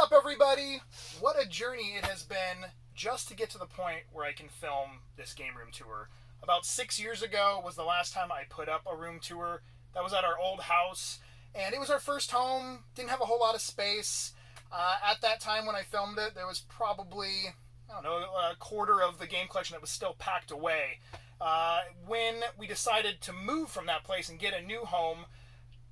up, everybody? What a journey it has been just to get to the point where I can film this game room tour. About 6 years ago was the last time I put up a room tour. That was at our old house, and it was our first home. Didn't have a whole lot of space. At that time when I filmed it, there was probably, a quarter of the game collection that was still packed away. When we decided to move from that place and get a new home,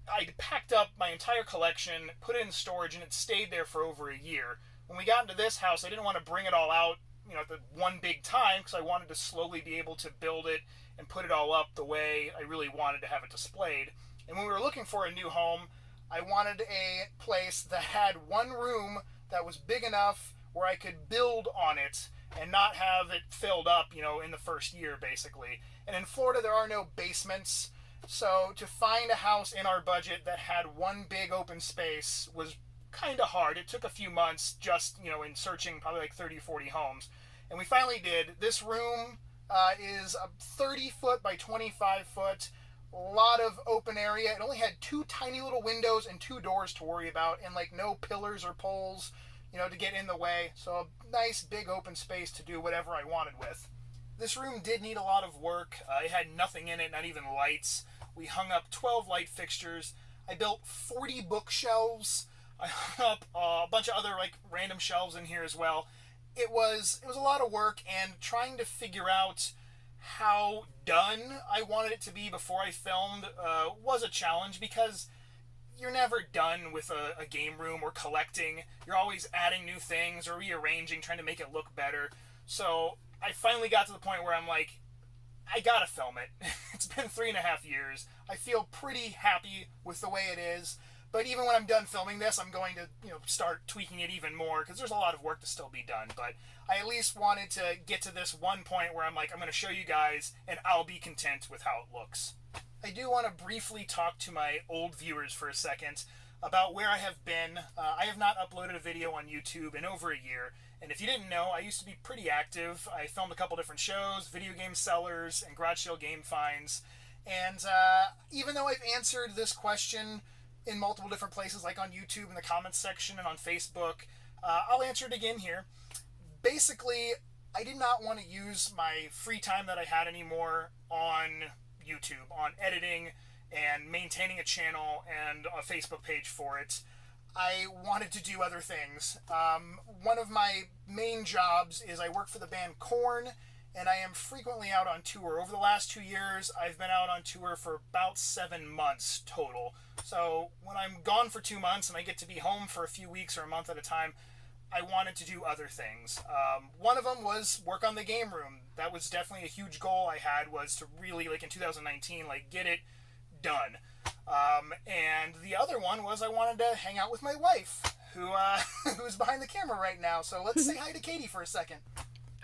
I packed up my entire collection, put it in storage, and it stayed there for over a year. When we got into this house, I didn't want to bring it all out, at the one big time, because I wanted to slowly be able to build it and put it all up the way I really wanted to have it displayed. And when we were looking for a new home, I wanted a place that had one room that was big enough where I could build on it and not have it filled up, in the first year, basically. And in Florida, there are no basements. So to find a house in our budget that had one big open space was kind of hard. It took a few months just, in searching probably like 30, 40 homes. And we finally did. This room is a 30 foot by 25 foot. A lot of open area. It only had 2 tiny little windows and 2 doors to worry about, and no pillars or poles, to get in the way. So a nice big open space to do whatever I wanted with. This room did need a lot of work. It had nothing in it, not even lights. We hung up 12 light fixtures. I built 40 bookshelves. I hung up a bunch of other random shelves in here as well. It was a lot of work, and trying to figure out how done I wanted it to be before I filmed was a challenge, because you're never done with a game room or collecting. You're always adding new things or rearranging, trying to make it look better. So I finally got to the point where I'm like, I gotta film it. It's been 3.5 years. I feel pretty happy with the way it is. But even when I'm done filming this, I'm going to, start tweaking it even more, because there's a lot of work to still be done. But I at least wanted to get to this one point where I'm like, I'm going to show you guys, and I'll be content with how it looks. I do want to briefly talk to my old viewers for a second about where I have been. I have not uploaded a video on YouTube in over a year. And if you didn't know, I used to be pretty active. I filmed a couple different shows, Video Game Sellers, and Garage Sale Game Finds. And even though I've answered this question in multiple different places, like on YouTube in the comments section and on Facebook, I'll answer it again here. Basically, I did not want to use my free time that I had anymore on YouTube, on editing and maintaining a channel and a Facebook page for it. I wanted to do other things. One of my main jobs is I work for the band Korn, and I am frequently out on tour. Over the last 2 years, I've been out on tour for about 7 months total. So when I'm gone for 2 months and I get to be home for a few weeks or a month at a time, I wanted to do other things. One of them was work on the game room. That was definitely a huge goal I had, was to really, in 2019, get it done. And the other one was I wanted to hang out with my wife, who's behind the camera right now. So let's say hi to Katie for a second.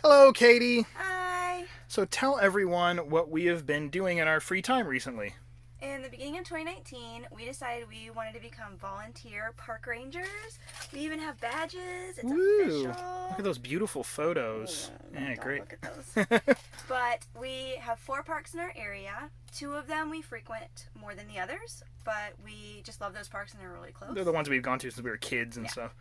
Hello, Katie. Hi. So tell everyone what we have been doing in our free time recently. In the beginning of 2019, we decided we wanted to become volunteer park rangers. We even have badges. It's official. Look at those beautiful photos. Yeah, great. Look at those. But we have 4 parks in our area. 2 of them we frequent more than the others, but we just love those parks and they're really close. They're the ones we've gone to since we were kids and stuff.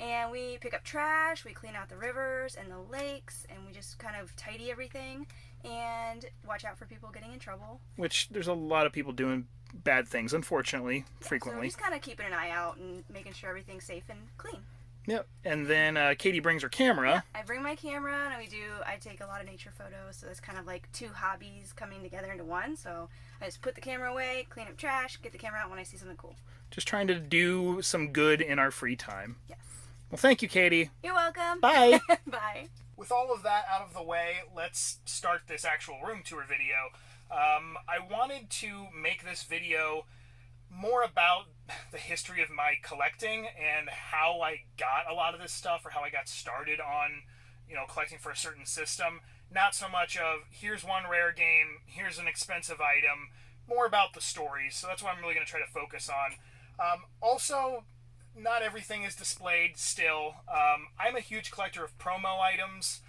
And we pick up trash, we clean out the rivers and the lakes, and we just kind of tidy everything and watch out for people getting in trouble. Which, there's a lot of people doing bad things, unfortunately, frequently. So just kind of keeping an eye out and making sure everything's safe and clean. Yep. And then Katie brings her camera. Yeah, I bring my camera, and I take a lot of nature photos, so it's kind of like 2 hobbies coming together into one. So I just put the camera away, clean up trash, get the camera out when I see something cool. Just trying to do some good in our free time. Yes. Well, thank you, Katie. You're welcome. Bye. Bye. With all of that out of the way, let's start this actual room tour video. I wanted to make this video more about the history of my collecting and how I got a lot of this stuff, or how I got started on, collecting for a certain system. Not so much of, here's one rare game, here's an expensive item, more about the stories. So that's what I'm really going to try to focus on. Also, not everything is displayed still. I'm a huge collector of promo items.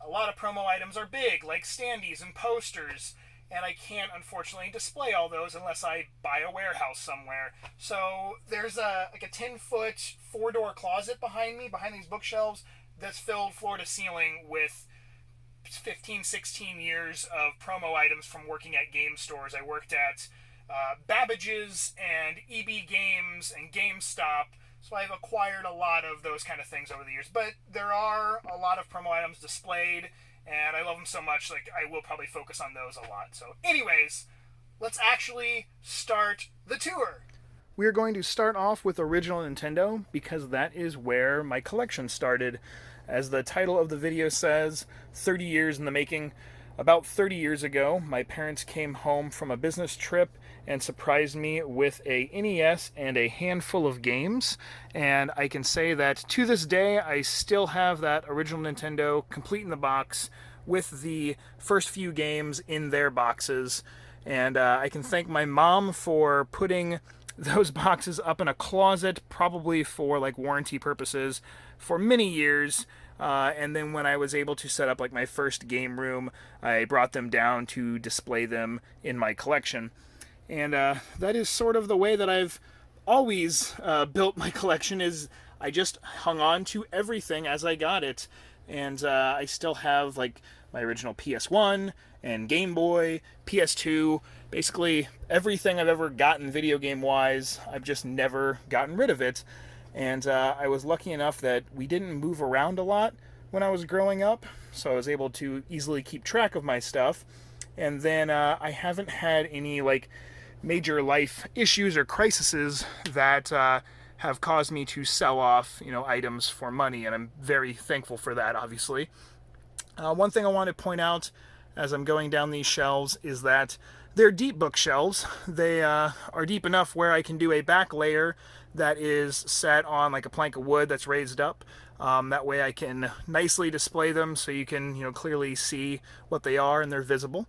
A lot of promo items are big, like standees and posters. and I can't unfortunately display all those unless I buy a warehouse somewhere. So there's a 10-foot 4-door closet behind me, behind these bookshelves, that's filled floor to ceiling with 15, 16 years of promo items from working at game stores. I worked at Babbage's and EB Games and GameStop, so I've acquired a lot of those kind of things over the years. But there are a lot of promo items displayed, and I love them so much, like, I will probably focus on those a lot. So anyways, let's actually start the tour. We're going to start off with original Nintendo, because that is where my collection started. As the title of the video says, 30 years in the making. About 30 years ago, my parents came home from a business trip and surprised me with a NES and a handful of games. And I can say that to this day, I still have that original Nintendo complete in the box with the first few games in their boxes. And I can thank my mom for putting those boxes up in a closet, probably for like warranty purposes, for many years. And then when I was able to set up like my first game room, I brought them down to display them in my collection. And that is sort of the way that I've always built my collection, is I just hung on to everything as I got it. And I still have like my original PS1 and Game Boy, PS2, basically everything I've ever gotten video game wise, I've just never gotten rid of it. And I was lucky enough that we didn't move around a lot when I was growing up, so I was able to easily keep track of my stuff. And then I haven't had any like major life issues or crises that have caused me to sell off, items for money, and I'm very thankful for that, obviously. One thing I want to point out as I'm going down these shelves is that they're deep bookshelves. They are deep enough where I can do a back layer that is set on like a plank of wood that's raised up. That way I can nicely display them so you can clearly see what they are and they're visible.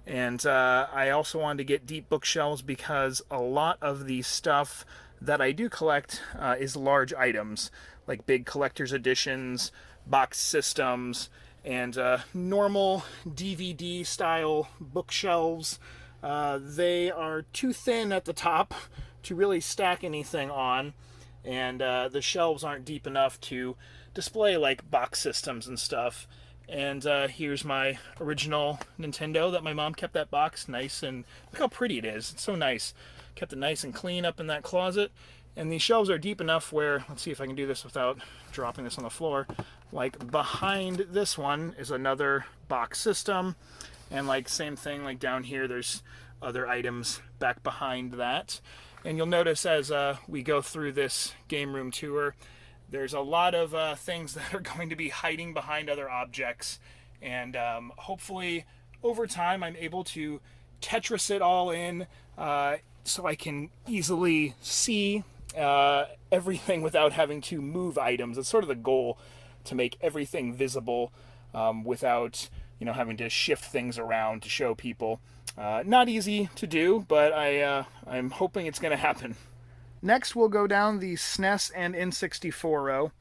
And I also wanted to get deep bookshelves because a lot of the stuff that I do collect is large items, like big collector's editions, box systems, and normal DVD style bookshelves. They are too thin at the top to really stack anything on, and the shelves aren't deep enough to display like box systems and stuff. And here's my original Nintendo that my mom kept that box nice, and look how pretty it is. It's so nice. Kept it nice and clean up in that closet. And these shelves are deep enough where, let's see if I can do this without dropping this on the floor, like behind this one is another box system, and like same thing, like down here there's other items back behind that. And you'll notice as we go through this game room tour, there's a lot of things that are going to be hiding behind other objects, and hopefully over time I'm able to Tetris it all in so I can easily see everything without having to move items. It's sort of the goal, to make everything visible without having to shift things around to show people. Not easy to do, but I'm hoping it's going to happen. Next, we'll go down the SNES and N64 row.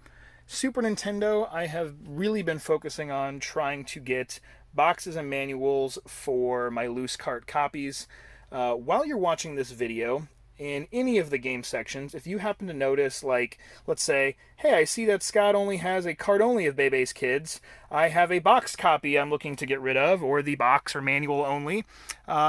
Super Nintendo, I have really been focusing on trying to get boxes and manuals for my loose cart copies. While you're watching this video, in any of the game sections, if you happen to notice, like, let's say, hey, I see that Scott only has a cart only of Bebe's Kids, I have a box copy I'm looking to get rid of, or the box or manual only,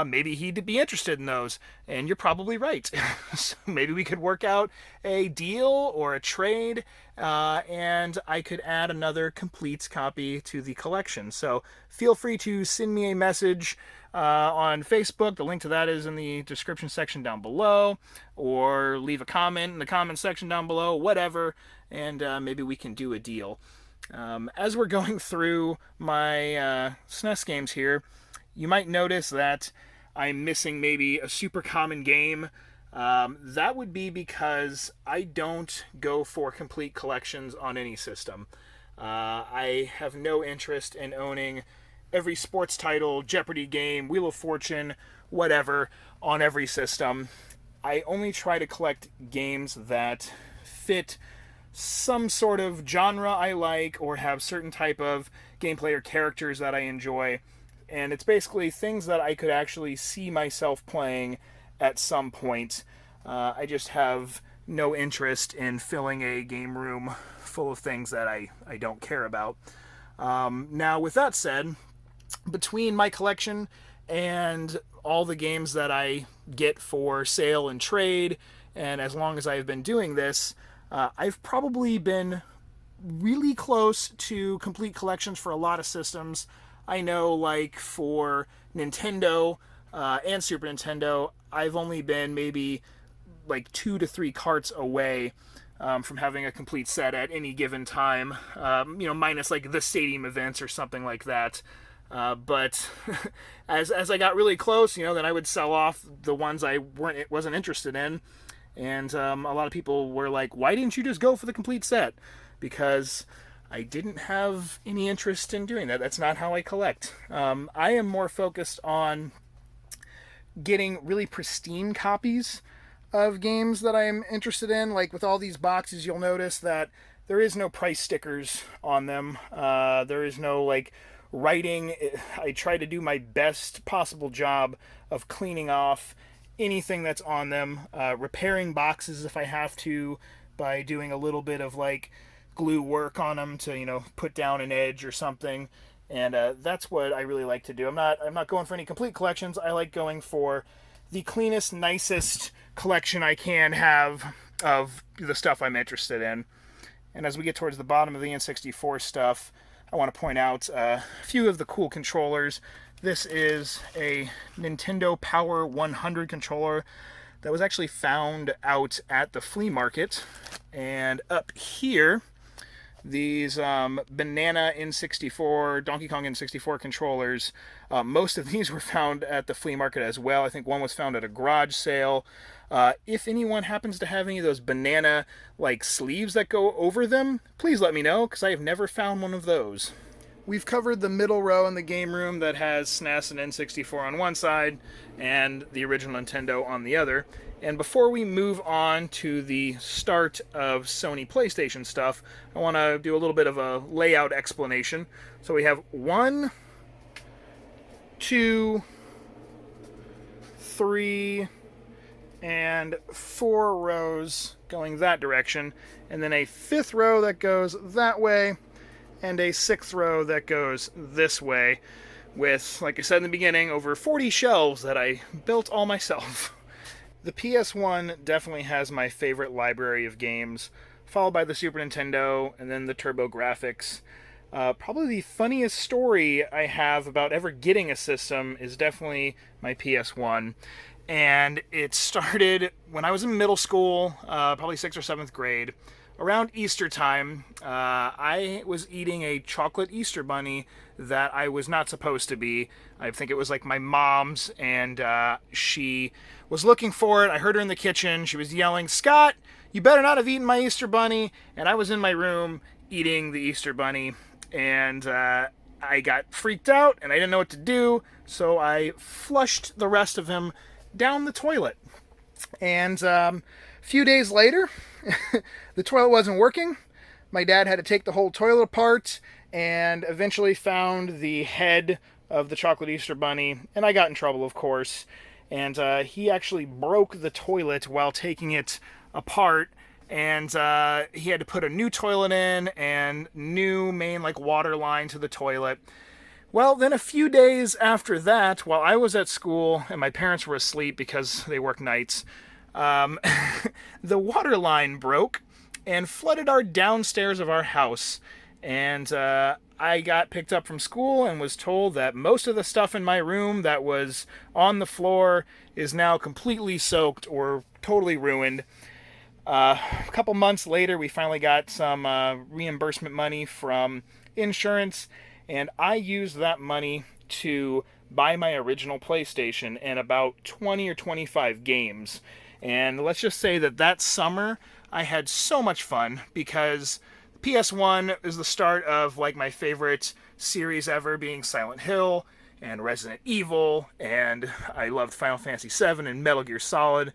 maybe he'd be interested in those, and you're probably right. So maybe we could work out a deal or a trade, and I could add another complete copy to the collection. So feel free to send me a message on Facebook. The link to that is in the description section down below, or leave a comment in the comment section down below, whatever, and maybe we can do a deal. As we're going through my SNES games here, you might notice that I'm missing maybe a super common game. That would be because I don't go for complete collections on any system. I have no interest in owning every sports title, Jeopardy game, Wheel of Fortune, whatever, on every system. I only try to collect games that fit some sort of genre I like, or have certain type of gameplay or characters that I enjoy. and it's basically things that I could actually see myself playing at some point. I just have no interest in filling a game room full of things that I don't care about. Now, with that said, between my collection and all the games that I get for sale and trade, and as long as I've been doing this, I've probably been really close to complete collections for a lot of systems. I know, like, for Nintendo and Super Nintendo, I've only been maybe like 2 to 3 carts away from having a complete set at any given time, minus like the stadium events or something like that. But as I got really close, then I would sell off the ones I wasn't interested in, and a lot of people were like, "Why didn't you just go for the complete set?" Because I didn't have any interest in doing that. That's not how I collect. I am more focused on getting really pristine copies of games that I'm interested in. Like with all these boxes, you'll notice that there is no price stickers on them. There is no like writing. I try to do my best possible job of cleaning off anything that's on them, repairing boxes if I have to by doing a little bit of like glue work on them to put down an edge or something. And that's what I really like to do. I'm not going for any complete collections. I like going for the cleanest, nicest collection I can have of the stuff I'm interested in. And as we get towards the bottom of the N64 stuff, I want to point out a few of the cool controllers. This is a Nintendo Power 100 controller that was actually found out at the flea market. And up here, these Banana N64, Donkey Kong N64 controllers, most of these were found at the flea market as well. I think one was found at a garage sale. If anyone happens to have any of those banana like sleeves that go over them, please let me know, because I have never found one of those. We've covered the middle row in the game room that has SNES and N64 on one side and the original Nintendo on the other. And before we move on to the start of Sony PlayStation stuff, I want to do a little bit of a layout explanation. So we have 1, 2, 3, and 4 rows going that direction, and then a 5th row that goes that way, and a 6th row that goes this way, with, like I said in the beginning, over 40 shelves that I built all myself. The PS1 definitely has my favorite library of games, followed by the Super Nintendo, and then the TurboGrafx. Probably the funniest story I have about ever getting a system is definitely my PS1. And it started when I was in middle school, probably 6th or 7th grade. Around Easter time, I was eating a chocolate Easter bunny that I was not supposed to be. I think it was like my mom's, and she was looking for it. I heard her in the kitchen. She was yelling, "Scott, you better not have eaten my Easter bunny." And I was in my room eating the Easter bunny, and I got freaked out, and I didn't know what to do, so I flushed the rest of him down the toilet. And a few days later, the toilet wasn't working. My dad had to take the whole toilet apart and eventually found the head of the chocolate Easter bunny, and I got in trouble, of course. And he actually broke the toilet while taking it apart, and he had to put a new toilet in and new main water line to the toilet. Well, then a few days after that, while I was at school and my parents were asleep because they work nights, the water line broke and flooded our downstairs of our house. And I got picked up from school and was told that most of the stuff in my room that was on the floor is now completely soaked or totally ruined. A couple months later, we finally got some reimbursement money from insurance, and I used that money to buy my original PlayStation and about 20 or 25 games. And let's just say that summer I had so much fun because PS1 is the start of my favorite series ever, being Silent Hill and Resident Evil, and I loved Final Fantasy VII and Metal Gear Solid.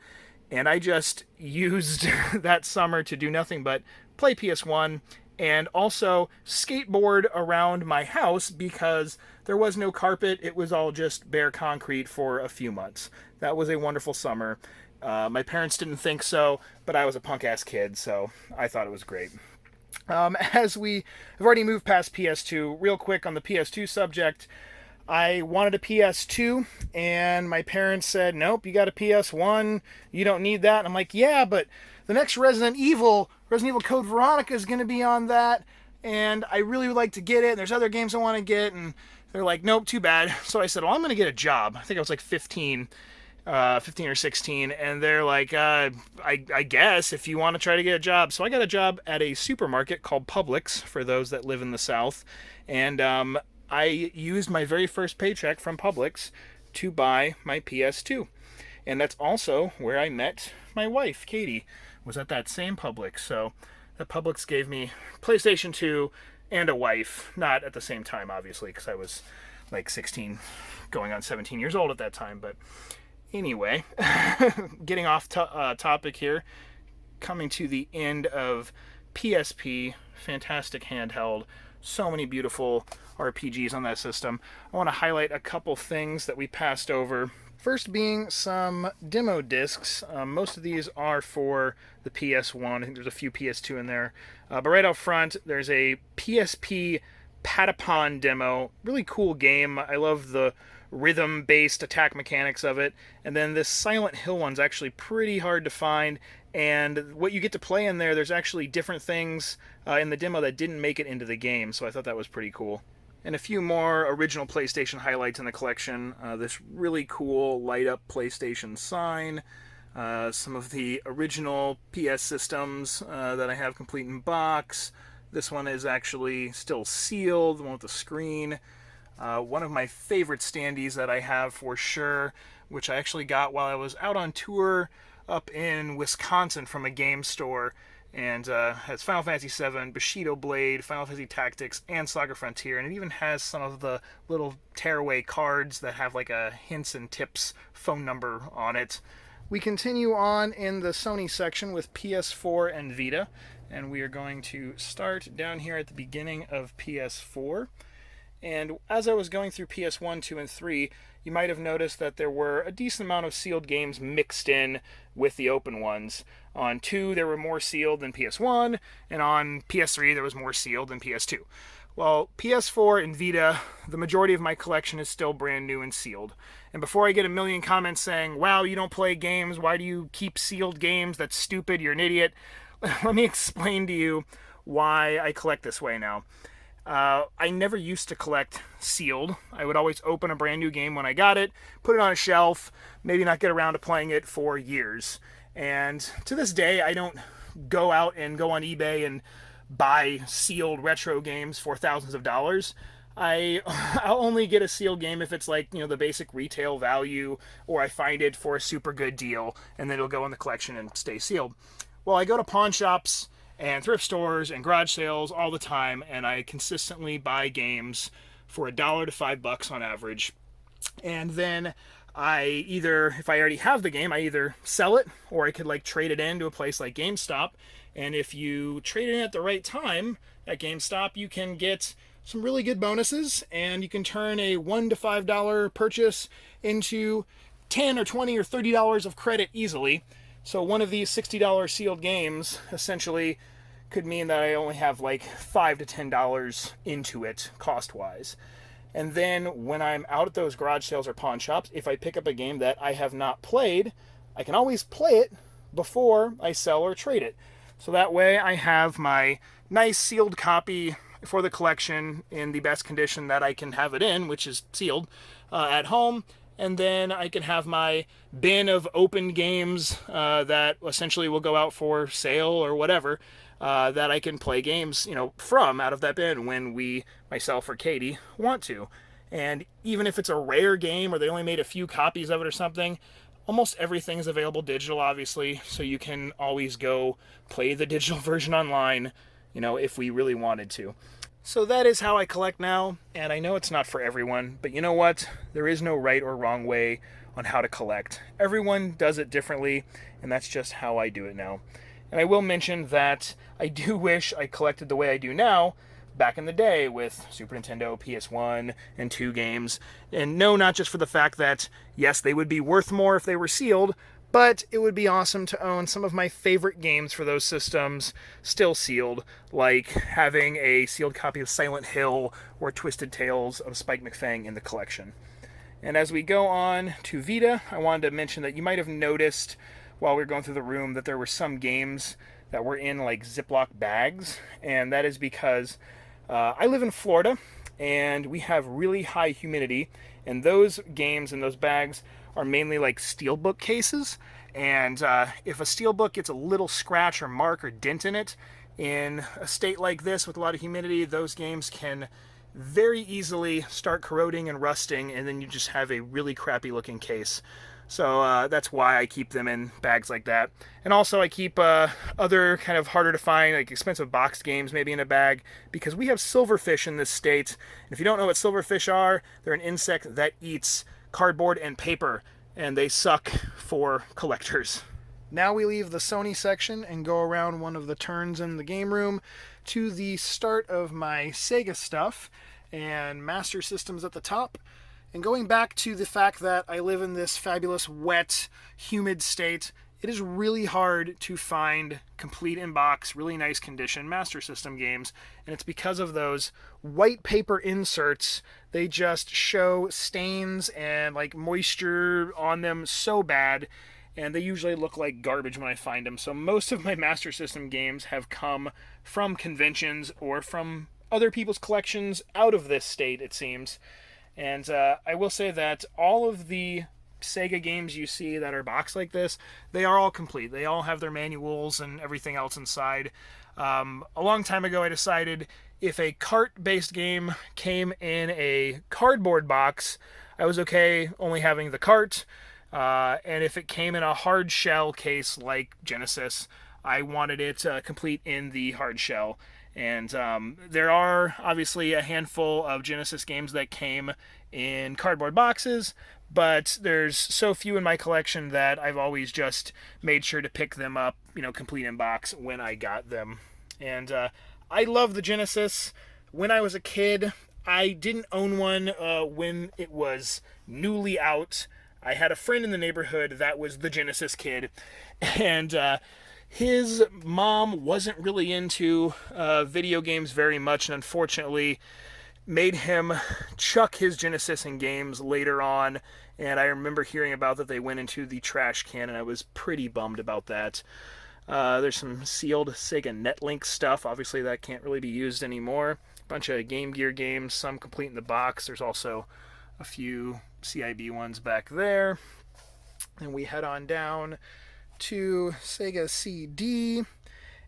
And I just used that summer to do nothing but play PS1 and also skateboard around my house because there was no carpet. It was all just bare concrete for a few months. That was a wonderful summer. My parents didn't think so, but I was a punk-ass kid, so I thought it was great. As we have already moved past PS2, real quick on the PS2 subject, I wanted a PS2, and my parents said, nope, you got a PS1, you don't need that. And I'm like, yeah, but the next Resident Evil Code Veronica is going to be on that, and I really would like to get it, and there's other games I want to get, and they're like, nope, too bad. So I said, well, I'm going to get a job. I think I was like 15 or 16, and they're like, I guess if you want to try to get a job. So I got a job at a supermarket called Publix, for those that live in the South, and I used my very first paycheck from Publix to buy my PS2. And that's also where I met my wife, Katie, was at that same Publix. So the Publix gave me PlayStation 2 and a wife, not at the same time, obviously, because I was like 16, going on 17 years old at that time. But anyway, getting off topic here, coming to the end of PSP, fantastic handheld, so many beautiful RPGs on that system. I want to highlight a couple things that we passed over. First being some demo discs. Most of these are for the PS1. I think there's a few PS2 in there. But right out front, there's a PSP Patapon demo. Really cool game. I love the rhythm-based attack mechanics of it. And then this Silent Hill one's actually pretty hard to find. And what you get to play in there, there's actually different things in the demo that didn't make it into the game. So I thought that was pretty cool. And a few more original PlayStation highlights in the collection. This really cool light-up PlayStation sign. Some of the original PS systems that I have complete in box. This one is actually still sealed, the one with the screen. One of my favorite standees that I have for sure, which I actually got while I was out on tour up in Wisconsin from a game store. And has Final Fantasy VII, Bushido Blade, Final Fantasy Tactics, and Saga Frontier. And it even has some of the little tearaway cards that have like a hints and tips phone number on it. We continue on in the Sony section with PS4 and Vita. And we are going to start down here at the beginning of PS4. And as I was going through PS1, 2, and 3, you might have noticed that there were a decent amount of sealed games mixed in with the open ones. On 2, there were more sealed than PS1, and on PS3, there was more sealed than PS2. Well, PS4 and Vita, the majority of my collection is still brand new and sealed. And before I get a million comments saying, wow, you don't play games, why do you keep sealed games, that's stupid, you're an idiot, let me explain to you why I collect this way now. I never used to collect sealed. I would always open a brand new game when I got it, put it on a shelf, maybe not get around to playing it for years. And to this day, I don't go out and go on eBay and buy sealed retro games for thousands of dollars. I'll only get a sealed game if it's like, the basic retail value, or I find it for a super good deal, and then it'll go in the collection and stay sealed. Well, I go to pawn shops and thrift stores and garage sales all the time, and I consistently buy games for $1 to $5 on average. And then I either, if I already have the game, I either sell it, or I could trade it in to a place like GameStop. And if you trade it in at the right time at GameStop, you can get some really good bonuses, and you can turn a $1 to $5 purchase into $10 or $20 or $30 of credit easily. So one of these $60 sealed games essentially could mean that I only have $5 to $10 into it cost-wise. And then when I'm out at those garage sales or pawn shops, if I pick up a game that I have not played, I can always play it before I sell or trade it. So that way I have my nice sealed copy for the collection in the best condition that I can have it in, which is sealed, at home. And then I can have my bin of open games that essentially will go out for sale or whatever, that I can play games, from out of that bin when we, myself or Katie, want to. And even if it's a rare game or they only made a few copies of it or something, almost everything is available digital, obviously, so you can always go play the digital version online, if we really wanted to. So that is how I collect now, and I know it's not for everyone, but you know what? There is no right or wrong way on how to collect. Everyone does it differently, and that's just how I do it now. And I will mention that I do wish I collected the way I do now back in the day with Super Nintendo, PS1, and 2 games. And no, not just for the fact that, yes, they would be worth more if they were sealed, but it would be awesome to own some of my favorite games for those systems still sealed, like having a sealed copy of Silent Hill or Twisted Tales of Spike McFang in the collection. And as we go on to Vita, I wanted to mention that you might have noticed while we were going through the room that there were some games that were in like Ziploc bags, and that is because I live in Florida and we have really high humidity, and those games in those bags are mainly like steelbook cases, and if a steelbook gets a little scratch or mark or dent in a state like this with a lot of humidity, those games can very easily start corroding and rusting, and then you just have a really crappy looking case. So that's why I keep them in bags like that. And also I keep other kind of harder to find, like expensive boxed games maybe in a bag, because we have silverfish in this state. And if you don't know what silverfish are, they're an insect that eats cardboard and paper, and they suck for collectors. Now we leave the Sony section and go around one of the turns in the game room to the start of my Sega stuff and Master Systems at the top. And going back to the fact that I live in this fabulous, wet, humid state, it is really hard to find complete in-box, really nice condition Master System games, and it's because of those white paper inserts. They just show stains and like moisture on them so bad, and they usually look like garbage when I find them. So most of my Master System games have come from conventions or from other people's collections out of this state, it seems. And I will say that all of the Sega games you see that are boxed like this, they are all complete. They all have their manuals and everything else inside. A long time ago I decided if a cart-based game came in a cardboard box, I was okay only having the cart. And if it came in a hard shell case like Genesis, I wanted it complete in the hard shell. And there are obviously a handful of Genesis games that came in cardboard boxes, but there's so few in my collection that I've always just made sure to pick them up, complete in box when I got them. And I love the Genesis. When I was a kid, I didn't own one when it was newly out. I had a friend in the neighborhood that was the Genesis kid, and his mom wasn't really into video games very much, and unfortunately made him chuck his Genesis in games later on. And I remember hearing about that they went into the trash can, and I was pretty bummed about that. There's some sealed Sega Netlink stuff. Obviously that can't really be used anymore. A bunch of Game Gear games, some complete in the box. There's also a few CIB ones back there. And we head on down to Sega CD,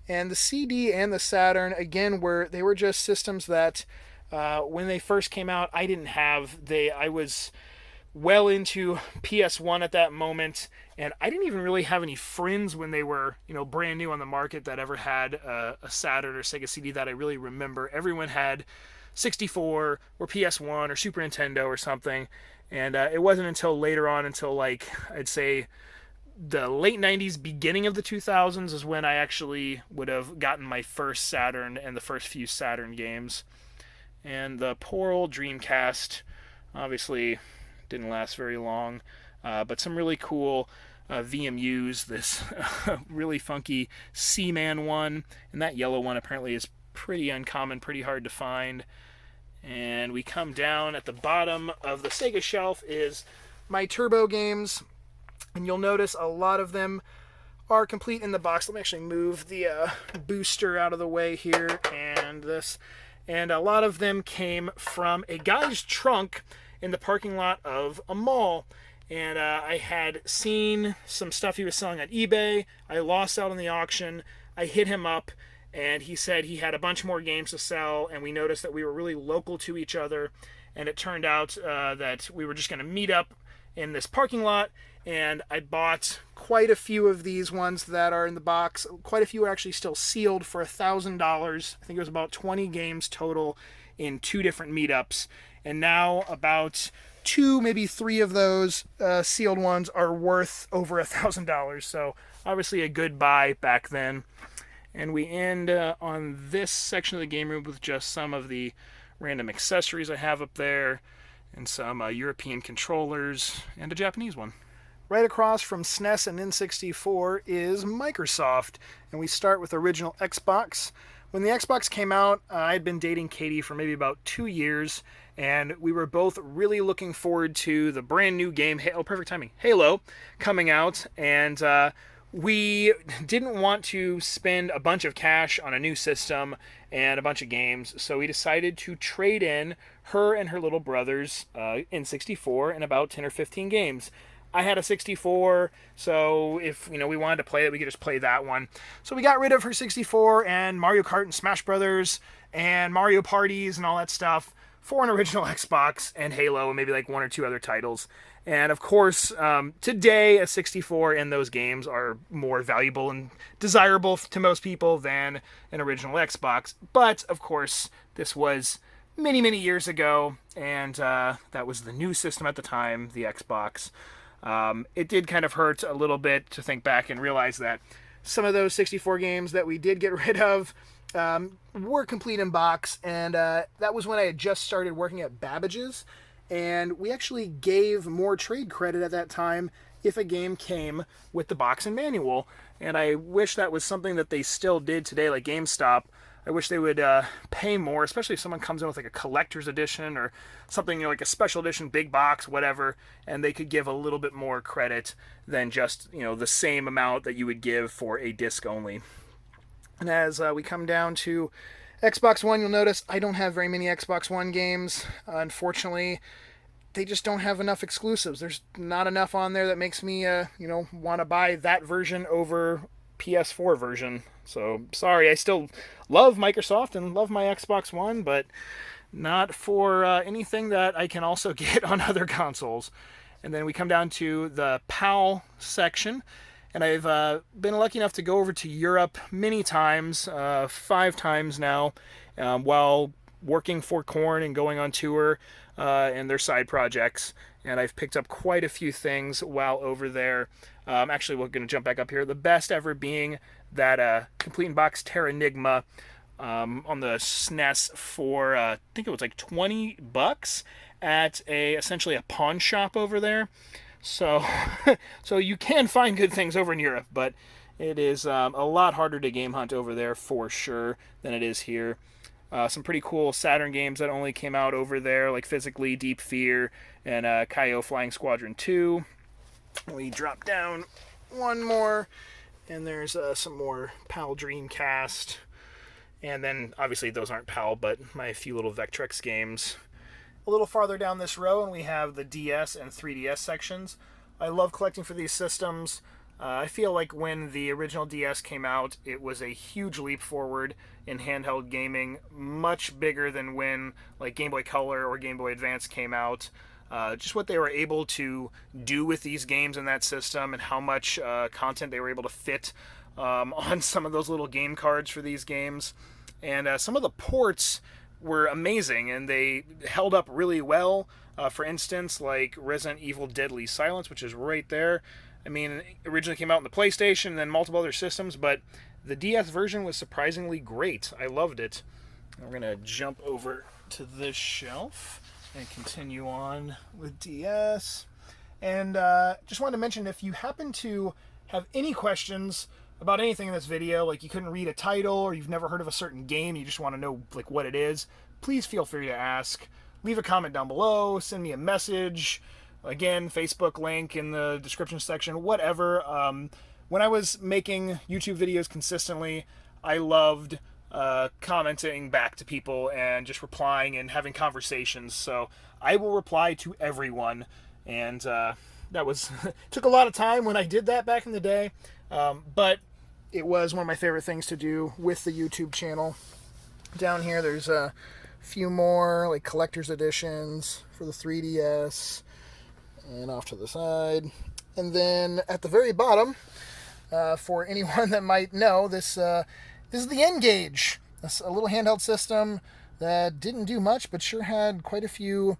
and the CD and the Saturn again they were just systems that when they first came out I didn't have. I was well into PS1 at that moment, and I didn't even really have any friends when they were brand new on the market that ever had a Saturn or Sega CD that I really remember. Everyone had 64 or PS1 or Super Nintendo or something, and it wasn't until later on, until like I'd say the late 90s, beginning of the 2000s, is when I actually would have gotten my first Saturn and the first few Saturn games. And the poor old Dreamcast obviously didn't last very long, but some really cool VMUs. This really funky Seaman one, and that yellow one apparently is pretty uncommon, pretty hard to find. And we come down at the bottom of the Sega shelf is my Turbo games. And you'll notice a lot of them are complete in the box. Let me actually move the booster out of the way here, and this. And a lot of them came from a guy's trunk in the parking lot of a mall. And I had seen some stuff he was selling on eBay. I lost out on the auction. I hit him up, and he said he had a bunch more games to sell, and we noticed that we were really local to each other. And it turned out that we were just going to meet up in this parking lot, and I bought quite a few of these ones that are in the box. Quite a few are actually still sealed for $1,000. I think it was about 20 games total in 2 different meetups, and now about 2, maybe 3 of those sealed ones are worth over $1,000. So obviously a good buy back then. And we end on this section of the game room with just some of the random accessories I have up there, and some European controllers, and a Japanese one. Right across from SNES and N64 is Microsoft, and we start with original Xbox. When the Xbox came out, I'd been dating Katie for maybe about 2 years, and we were both really looking forward to the brand new game, perfect timing, Halo, coming out, and we didn't want to spend a bunch of cash on a new system and a bunch of games, so we decided to trade in her and her little brother's N64 and about 10 or 15 games. I had a 64, so if we wanted to play it, we could just play that one. So we got rid of her 64 and Mario Kart and Smash Brothers and Mario Parties and all that stuff for an original Xbox and Halo and maybe like one or two other titles. And of course, today a 64 and those games are more valuable and desirable to most people than an original Xbox. But of course, this was many, many years ago, and that was the new system at the time, the Xbox. It did kind of hurt a little bit to think back and realize that some of those 64 games that we did get rid of were complete in box, and that was when I had just started working at Babbage's, and we actually gave more trade credit at that time if a game came with the box and manual, and I wish that was something that they still did today, like GameStop. I wish they would pay more, especially if someone comes in with like a collector's edition or something, like a special edition, big box, whatever, and they could give a little bit more credit than just, the same amount that you would give for a disc only. And as we come down to Xbox One, you'll notice I don't have very many Xbox One games. Unfortunately, they just don't have enough exclusives. There's not enough on there that makes me, want to buy that version over PS4 version. So, sorry, I still love Microsoft and love my Xbox One, but not for anything that I can also get on other consoles. And then we come down to the PAL section, and I've been lucky enough to go over to Europe many times, 5 times now, while working for Korn and going on tour and their side projects. And I've picked up quite a few things while over there. Actually, we're going to jump back up here. The best ever being that complete in box Terranigma on the SNES for I think it was like $20 at essentially a pawn shop over there. So so you can find good things over in Europe, but it is a lot harder to game hunt over there for sure than it is here. Some pretty cool Saturn games that only came out over there, like Physically, Deep Fear, and Kaio Flying Squadron 2. We drop down one more, and there's some more PAL Dreamcast. And then, obviously, those aren't PAL, but my few little Vectrex games. A little farther down this row, and we have the DS and 3DS sections. I love collecting for these systems. I feel like when the original DS came out, it was a huge leap forward in handheld gaming, much bigger than when like Game Boy Color or Game Boy Advance came out. Just what they were able to do with these games in that system and how much content they were able to fit on some of those little game cards for these games. And some of the ports were amazing, and they held up really well. For instance, like Resident Evil Deadly Silence, which is right there. I mean, it originally came out on the PlayStation and then multiple other systems, but the DS version was surprisingly great. I loved it. We're going to jump over to this shelf and continue on with DS. And just wanted to mention, if you happen to have any questions about anything in this video, like you couldn't read a title or you've never heard of a certain game, you just want to know like what it is, please feel free to ask. Leave a comment down below, send me a message. Again, Facebook link in the description section, whatever. When I was making YouTube videos consistently, I loved commenting back to people and just replying and having conversations. So I will reply to everyone, and that was took a lot of time when I did that back in the day, but it was one of my favorite things to do with the YouTube channel. Down here, there's a few more like collector's editions for the 3DS. And off to the side. And then at the very bottom, for anyone that might know, this is the N-Gage. That's a little handheld system that didn't do much, but sure had quite a few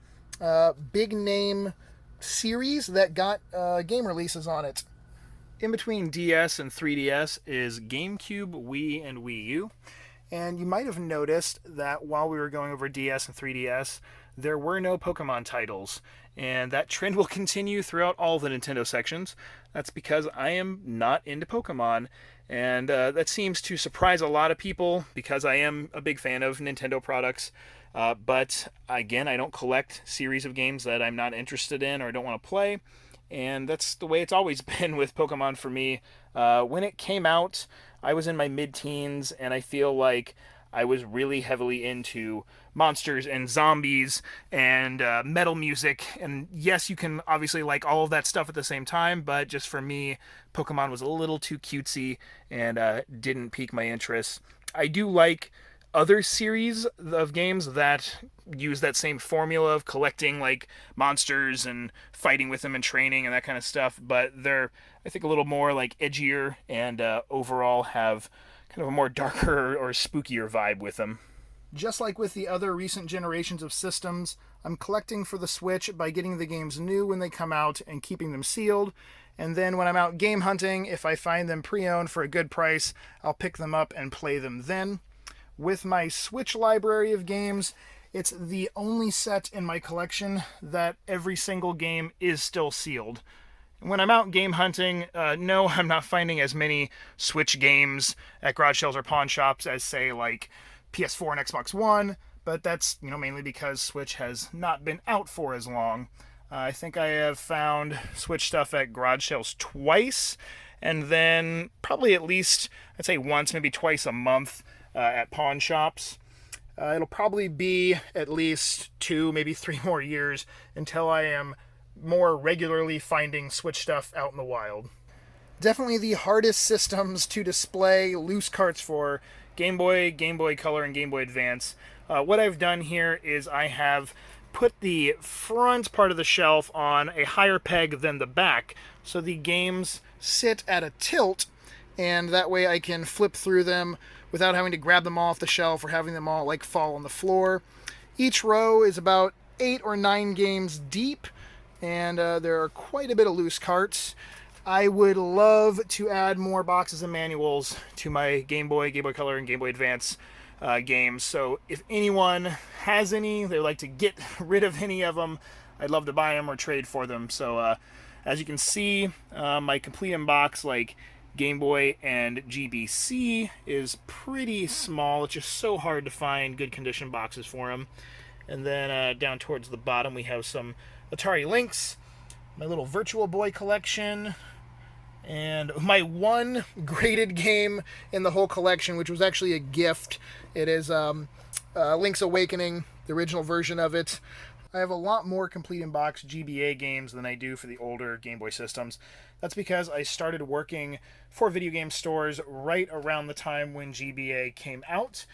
big name series that got game releases on it. In between DS and 3DS is GameCube, Wii, and Wii U. And you might have noticed that while we were going over DS and 3DS, there were no Pokemon titles. And that trend will continue throughout all the Nintendo sections. That's because I am not into Pokemon. And that seems to surprise a lot of people because I am a big fan of Nintendo products. But again, I don't collect series of games that I'm not interested in or don't want to play. And that's the way it's always been with Pokemon for me. When it came out, I was in my mid-teens, and I feel like I was really heavily into monsters and zombies and metal music. And yes, you can obviously like all of that stuff at the same time, but just for me, Pokemon was a little too cutesy and didn't pique my interest. I do like other series of games that use that same formula of collecting like monsters and fighting with them and training and that kind of stuff, but they're, I think, a little more like edgier and overall have kind of a more darker or spookier vibe with them. Just like with the other recent generations of systems, I'm collecting for the Switch by getting the games new when they come out and keeping them sealed. And then when I'm out game hunting, if I find them pre-owned for a good price, I'll pick them up and play them then. With my Switch library of games, it's the only set in my collection that every single game is still sealed. When I'm out game hunting, no, I'm not finding as many Switch games at garage sales or pawn shops as, say, like PS4 and Xbox One, but that's, mainly because Switch has not been out for as long. I think I have found Switch stuff at garage sales twice, and then probably at least, I'd say once, maybe twice a month at pawn shops. It'll probably be at least 2, maybe 3 more years until I am more regularly finding Switch stuff out in the wild. Definitely the hardest systems to display loose carts for: Game Boy, Game Boy Color, and Game Boy Advance. What I've done here is I have put the front part of the shelf on a higher peg than the back, so the games sit at a tilt, and that way I can flip through them without having to grab them off the shelf or having them all like fall on the floor. Each row is about 8 or 9 games deep, and there are quite a bit of loose carts. I would love to add more boxes and manuals to my Game Boy, Game Boy Color, and Game Boy Advance games. So if anyone has any, they would like to get rid of any of them, I'd love to buy them or trade for them. So as you can see, my complete in-box like Game Boy and GBC is pretty small. It's just so hard to find good condition boxes for them. And then down towards the bottom we have some Atari Lynx, my little Virtual Boy collection, and my one graded game in the whole collection, which was actually a gift. It is Link's Awakening, the original version of it. I have a lot more complete in-box GBA games than I do for the older Game Boy systems. That's because I started working for video game stores right around the time when GBA came out,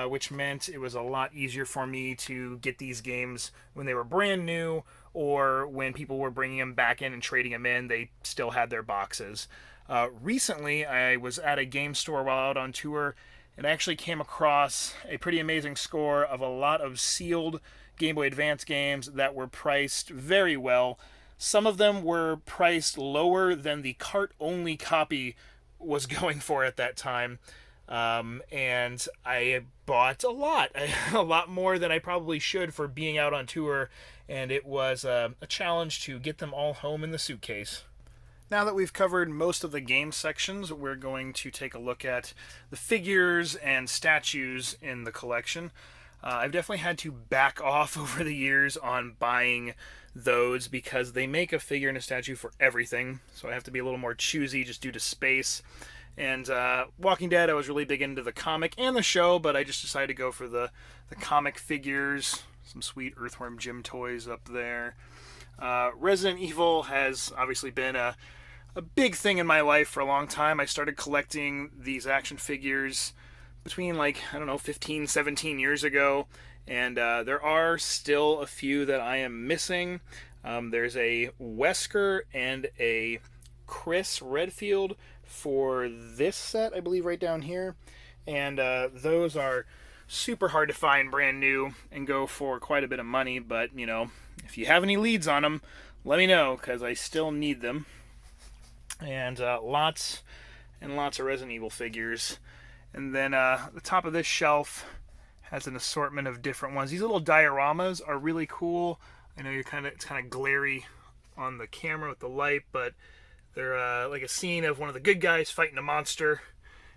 which meant it was a lot easier for me to get these games when they were brand new, or when people were bringing them back in and trading them in, they still had their boxes. Recently, I was at a game store while out on tour, and I actually came across a pretty amazing score of a lot of sealed Game Boy Advance games that were priced very well. Some of them were priced lower than the cart-only copy was going for at that time. And I bought a lot more than I probably should for being out on tour, and it was a challenge to get them all home in the suitcase. Now that we've covered most of the game sections, we're going to take a look at the figures and statues in the collection. I've definitely had to back off over the years on buying those because they make a figure and a statue for everything, so I have to be a little more choosy just due to space. And Walking Dead, I was really big into the comic and the show, but I just decided to go for the comic figures. Some sweet Earthworm Jim toys up there. Resident Evil has obviously been a big thing in my life for a long time. I started collecting these action figures between 15, 17 years ago, and there are still a few that I am missing. There's a Wesker and a Chris Redfield for this set, I believe, right down here, and those are super hard to find brand new and go for quite a bit of money, but if you have any leads on them, let me know, because I still need them. and lots and lots of Resident Evil figures. And then the top of this shelf has an assortment of different ones. These little dioramas are really cool. I know it's kind of glary on the camera with the light, but they're like a scene of one of the good guys fighting a monster.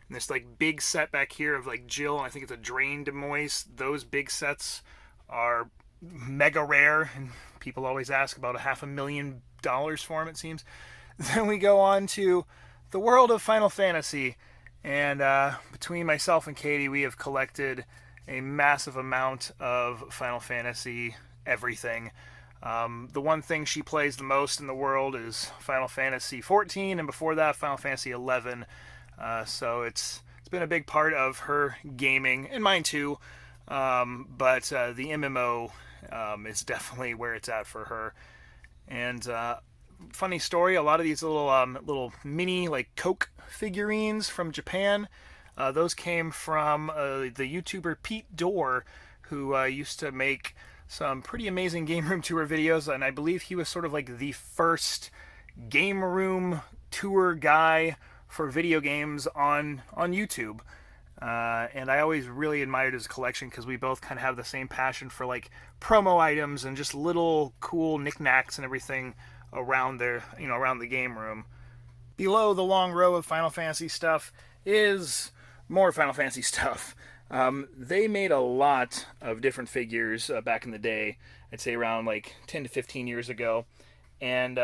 And this like big set back here of like Jill, and I think it's a Drain de Moise. Those big sets are mega rare, and people always ask about $500,000 for them, it seems. Then we go on to the world of Final Fantasy, and between myself and Katie, we have collected a massive amount of Final Fantasy everything. The one thing she plays the most in the world is Final Fantasy 14, and before that, Final Fantasy 11. So it's been a big part of her gaming, and mine too. But the MMO is definitely where it's at for her. And funny story, a lot of these little mini like Coke figurines from Japan, those came from the YouTuber Pete Dorr, who used to make some pretty amazing game room tour videos, and I believe he was sort of like the first game room tour guy for video games on YouTube. And I always really admired his collection because we both kind of have the same passion for like promo items and just little cool knickknacks and everything around around the game room. Below the long row of Final Fantasy stuff is more Final Fantasy stuff. They made a lot of different figures back in the day. I'd say around like 10 to 15 years ago. And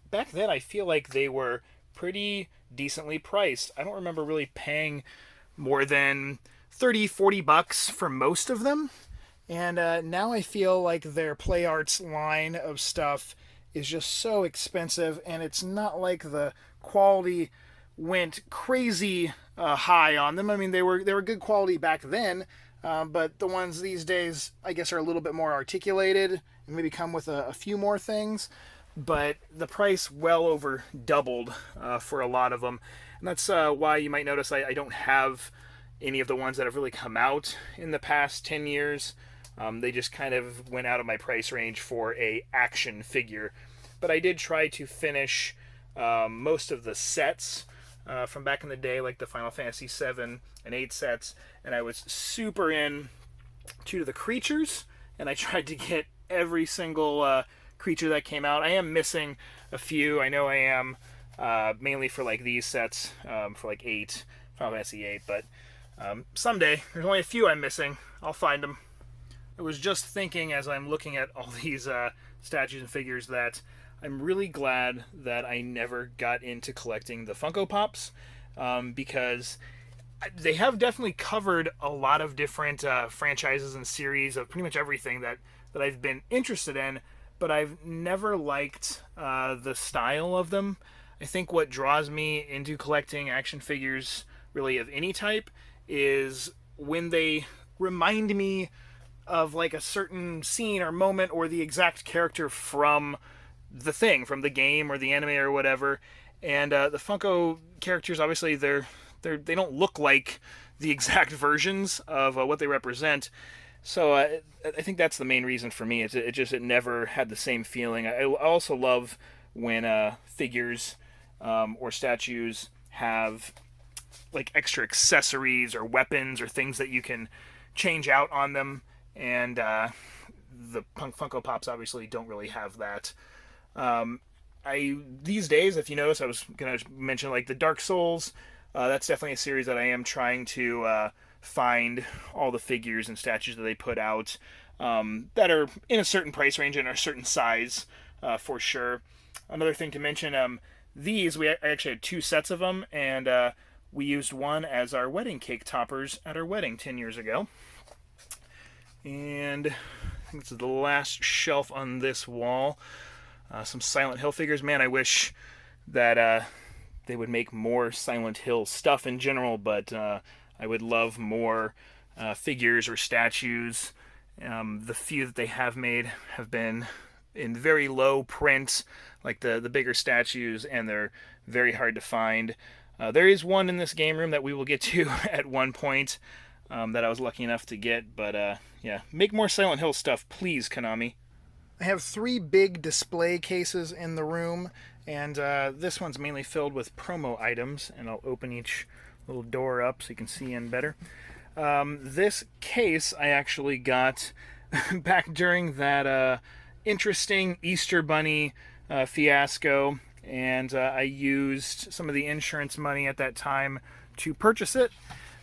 back then I feel like they were pretty decently priced. I don't remember really paying more than $30-40 for most of them. And now I feel like their Play Arts line of stuff is just so expensive, and it's not like the quality went crazy high on them. I mean, they were good quality back then, but the ones these days, I guess, are a little bit more articulated and maybe come with a few more things. But the price well over doubled for a lot of them. And that's why you might notice I don't have any of the ones that have really come out in the past 10 years. They just kind of went out of my price range for a action figure. But I did try to finish most of the sets from back in the day, like the Final Fantasy 7 and 8 sets. And I was super in to the creatures, and I tried to get every single creature that came out. I am missing a few. I know I am, mainly for like these sets, for like 8, Final Fantasy 8, but someday, there's only a few I'm missing. I'll find them. I was just thinking as I'm looking at all these statues and figures that I'm really glad that I never got into collecting the Funko Pops, because they have definitely covered a lot of different franchises and series of pretty much everything that I've been interested in, but I've never liked the style of them. I think what draws me into collecting action figures, really of any type, is when they remind me of like a certain scene or moment or the exact character from the thing, from the game or the anime or whatever. And the Funko characters, obviously, they don't look like the exact versions of what they represent. So I think that's the main reason for me. It never had the same feeling. I also love when figures or statues have like extra accessories or weapons or things that you can change out on them. And the Funko Pops obviously don't really have that. These days, if you notice, I was going to mention like the Dark Souls. That's definitely a series that I am trying to find all the figures and statues that they put out that are in a certain price range and are a certain size for sure. Another thing to mention, I actually had 2 sets of them, and we used one as our wedding cake toppers at our wedding 10 years ago. And I think this is the last shelf on this wall. Some Silent Hill figures. Man, I wish that they would make more Silent Hill stuff in general, but I would love more figures or statues. The few that they have made have been in very low print, like the bigger statues, and they're very hard to find. There is one in this game room that we will get to at one point that I was lucky enough to get, but yeah, make more Silent Hill stuff, please, Konami. I have 3 big display cases in the room, and this one's mainly filled with promo items, and I'll open each little door up so you can see in better. This case I actually got back during that interesting Easter Bunny fiasco, and I used some of the insurance money at that time to purchase it,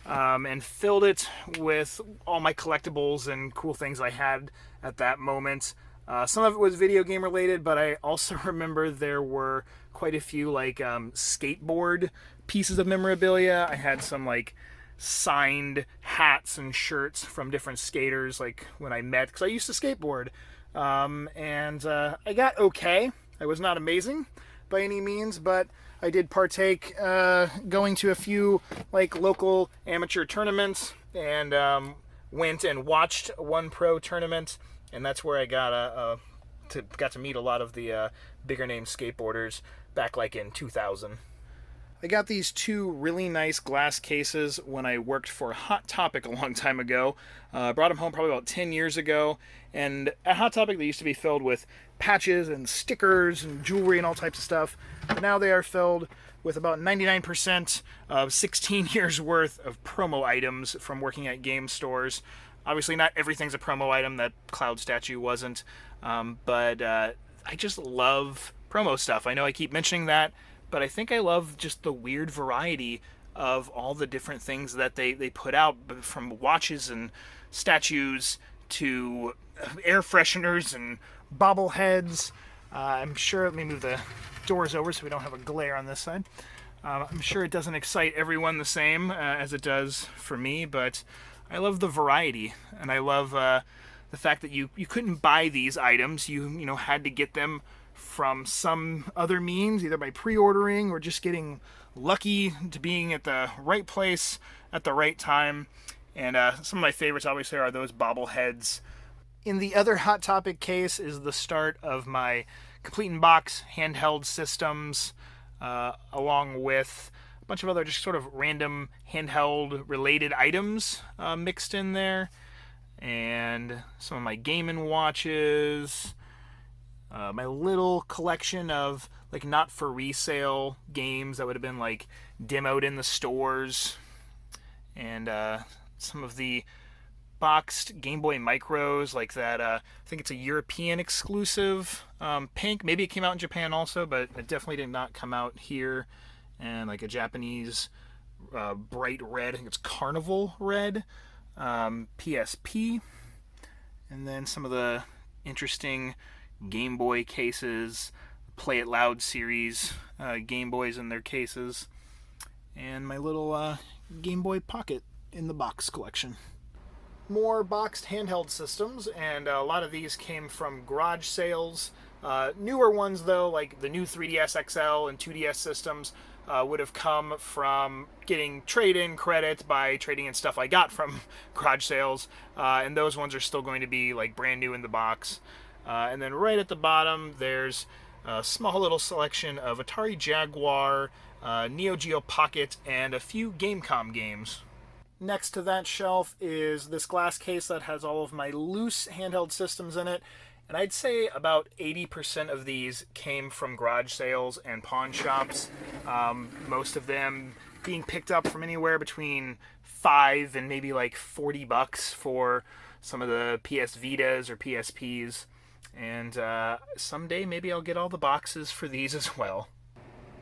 and filled it with all my collectibles and cool things I had at that moment. Some of it was video game related, but I also remember there were quite a few like skateboard pieces of memorabilia. I had some like signed hats and shirts from different skaters, like when I met, because I used to skateboard, and I got okay. I was not amazing by any means, but I did partake, going to a few like local amateur tournaments, and went and watched one pro tournament, and that's where I got to meet a lot of the bigger name skateboarders back like in 2000. I got these 2 really nice glass cases when I worked for Hot Topic a long time ago. Brought them home probably about 10 years ago, and at Hot Topic they used to be filled with patches and stickers and jewelry and all types of stuff, but now they are filled with about 99% of 16 years worth of promo items from working at game stores. Obviously not everything's a promo item, that cloud statue wasn't, but I just love promo stuff. I know I keep mentioning that, but I think I love just the weird variety of all the different things that they put out, from watches and statues to air fresheners and bobbleheads. I'm sure, let me move the doors over so we don't have a glare on this side. I'm sure it doesn't excite everyone the same as it does for me, but I love the variety, and I love the fact that you couldn't buy these items. You had to get them from some other means, either by pre-ordering or just getting lucky to being at the right place at the right time. And some of my favorites obviously are those bobbleheads. In the other Hot Topic case is the start of my complete in box handheld systems, along with a bunch of other just sort of random handheld related items mixed in there, and some of my Game & Watches, my little collection of like not for resale games that would have been like demoed in the stores, and some of the boxed Game Boy Micros, like that. I think it's a European exclusive, pink. Maybe it came out in Japan also, but it definitely did not come out here. And like a Japanese bright red, I think it's Carnival red, PSP. And then some of the interesting Game Boy cases, Play It Loud series Game Boys in their cases, and my little Game Boy Pocket in the box collection. More boxed handheld systems, and a lot of these came from garage sales. Newer ones though, like the new 3DS XL and 2DS systems, would have come from getting trade-in credit by trading in stuff I got from garage sales, and those ones are still going to be like brand new in the box. And then right at the bottom there's a small little selection of Atari Jaguar, Neo Geo Pocket, and a few Gamecom games. Next to that shelf is this glass case that has all of my loose handheld systems in it, and I'd say about 80% of these came from garage sales and pawn shops, most of them being picked up from anywhere between $5 and maybe like $40 for some of the PS Vitas or PSPs, and someday maybe I'll get all the boxes for these as well.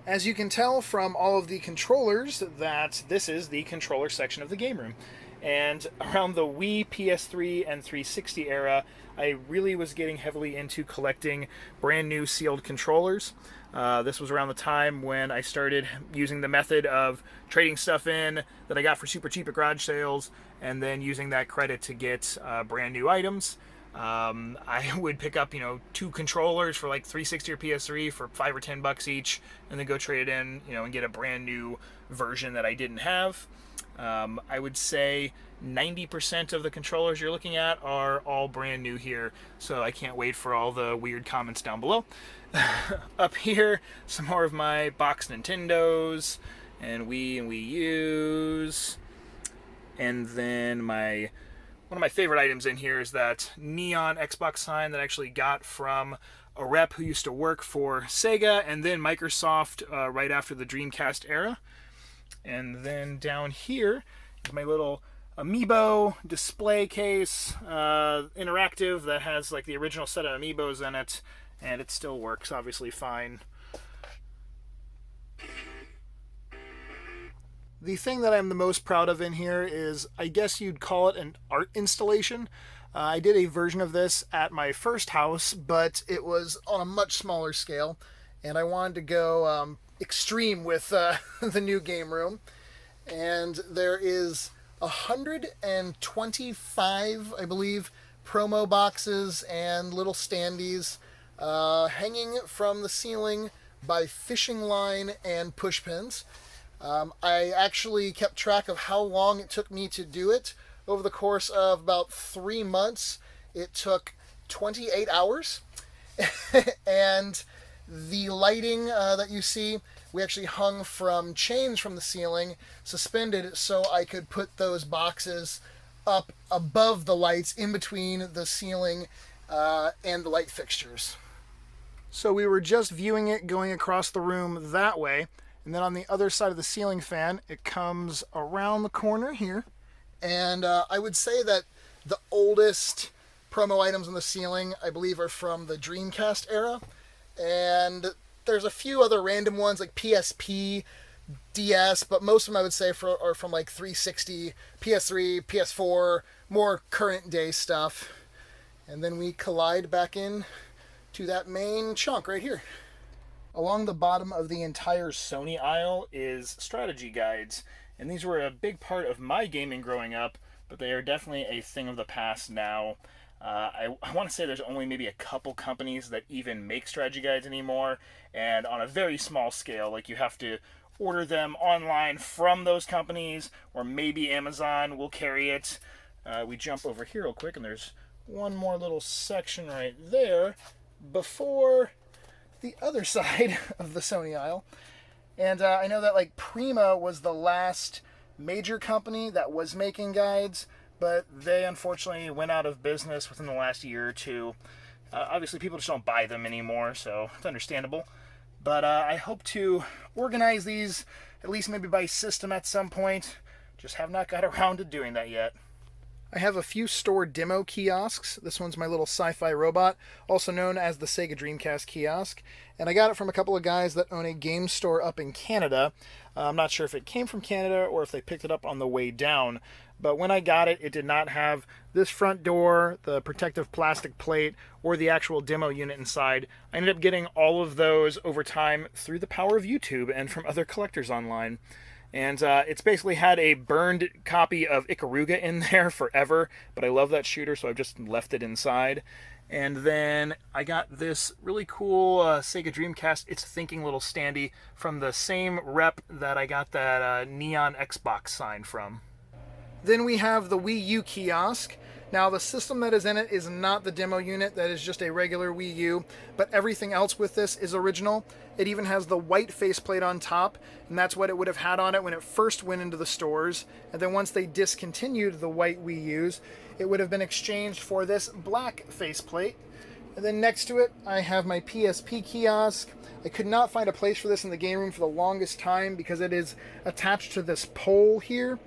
As you can tell from all of the controllers, that this is the controller section of the game room. And around the Wii, PS3, and 360 era, I really was getting heavily into collecting brand new sealed controllers. This was around the time when I started using the method of trading stuff in that I got for super cheap at garage sales, and then using that credit to get brand new items. I would pick up, 2 controllers for like 360 or PS3 for $5 or $10 each, and then go trade it in, and get a brand new version that I didn't have. I would say 90% of the controllers you're looking at are all brand new here, so I can't wait for all the weird comments down below. Up here, some more of my boxed Nintendos, and Wii and Wii U's, and then one one of my favorite items in here is that neon Xbox sign that I actually got from a rep who used to work for Sega and then Microsoft right after the Dreamcast era. And then down here is my little Amiibo display case, interactive, that has like the original set of Amiibos in it, and it still works obviously fine. The thing that I'm the most proud of in here is, I guess you'd call it an art installation. I did a version of this at my first house, but it was on a much smaller scale, and I wanted to go extreme with the new game room. And there is 125, I believe, promo boxes and little standees hanging from the ceiling by fishing line and push pins. I actually kept track of how long it took me to do it. Over the course of about 3 months, it took 28 hours. And the lighting that you see, we actually hung from chains from the ceiling, suspended, so I could put those boxes up above the lights in between the ceiling and the light fixtures. So we were just viewing it going across the room that way. And then on the other side of the ceiling fan, it comes around the corner here. And I would say that the oldest promo items on the ceiling, I believe, are from the Dreamcast era. And there's a few other random ones like PSP, DS, but most of them I would say are from like 360, PS3, PS4, more current day stuff. And then we collide back in to that main chunk right here. Along the bottom of the entire Sony aisle is strategy guides, and these were a big part of my gaming growing up, but they are definitely a thing of the past now. I want to say there's only maybe a couple companies that even make strategy guides anymore, and on a very small scale. Like, you have to order them online from those companies, or maybe Amazon will carry it. We jump over here real quick, and there's one more little section right there before the other side of the Sony aisle. And I know that like Prima was the last major company that was making guides, but they unfortunately went out of business within the last year or two. Obviously people just don't buy them anymore, so it's understandable. But I hope to organize these, at least maybe by system at some point. Just have not got around to doing that yet. I have a few store demo kiosks. This one's my little sci-fi robot, also known as the Sega Dreamcast kiosk. And I got it from a couple of guys that own a game store up in Canada. I'm not sure if it came from Canada or if they picked it up on the way down. But when I got it, it did not have this front door, the protective plastic plate, or the actual demo unit inside. I ended up getting all of those over time through the power of YouTube and from other collectors online. And it's basically had a burned copy of Ikaruga in there forever, but I love that shooter, so I've just left it inside. And then I got this really cool Sega Dreamcast It's Thinking little standee from the same rep that I got that neon Xbox sign from. Then we have the Wii U kiosk. Now, the system that is in it is not the demo unit, that is just a regular Wii U, but everything else with this is original. It even has the white faceplate on top, and that's what it would have had on it when it first went into the stores. And then once they discontinued the white Wii U's, it would have been exchanged for this black faceplate. And then next to it, I have my PSP kiosk. I could not find a place for this in the game room for the longest time because it is attached to this pole here.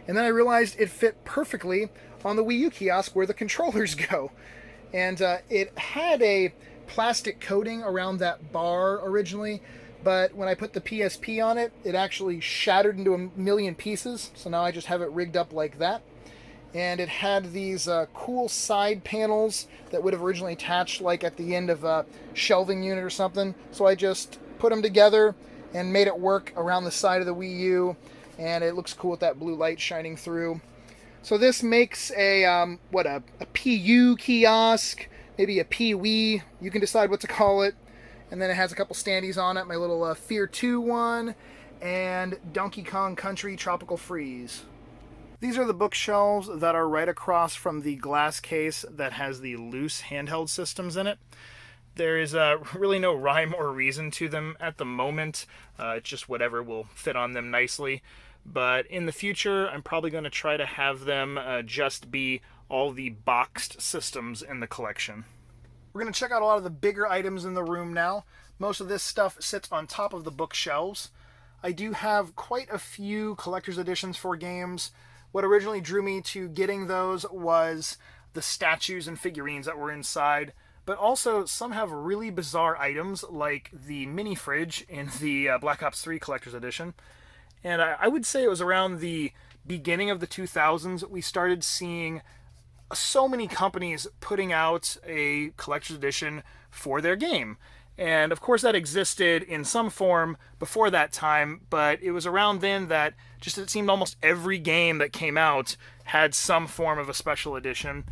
And then I realized it fit perfectly on the Wii U kiosk where the controllers go. And it had a plastic coating around that bar originally, but when I put the PSP on it, it actually shattered into a million pieces, so now I just have it rigged up like that. And it had these cool side panels that would have originally attached like at the end of a shelving unit or something, so I just put them together and made it work around the side of the Wii U, and it looks cool with that blue light shining through. So this makes a PU kiosk, maybe a Pee-wee, you can decide what to call it. And then it has a couple standees on it, my little Fear 2 one, and Donkey Kong Country Tropical Freeze. These are the bookshelves that are right across from the glass case that has the loose handheld systems in it. There is really no rhyme or reason to them at the moment. It's just whatever will fit on them nicely. but in the future I'm probably going to try to have them just be all the boxed systems in the collection. We're going to check out a lot of the bigger items in the room now. Most of this stuff sits on top of the bookshelves. I do have quite a few collector's editions for games. What originally drew me to getting those was the statues and figurines that were inside, but also some have really bizarre items like the mini fridge in the Black Ops 3 collector's edition. And I would say it was around the beginning of the 2000s we started seeing so many companies putting out a collector's edition for their game. And of course that existed in some form before that time, but it was around then that just it seemed almost every game that came out had some form of a special edition.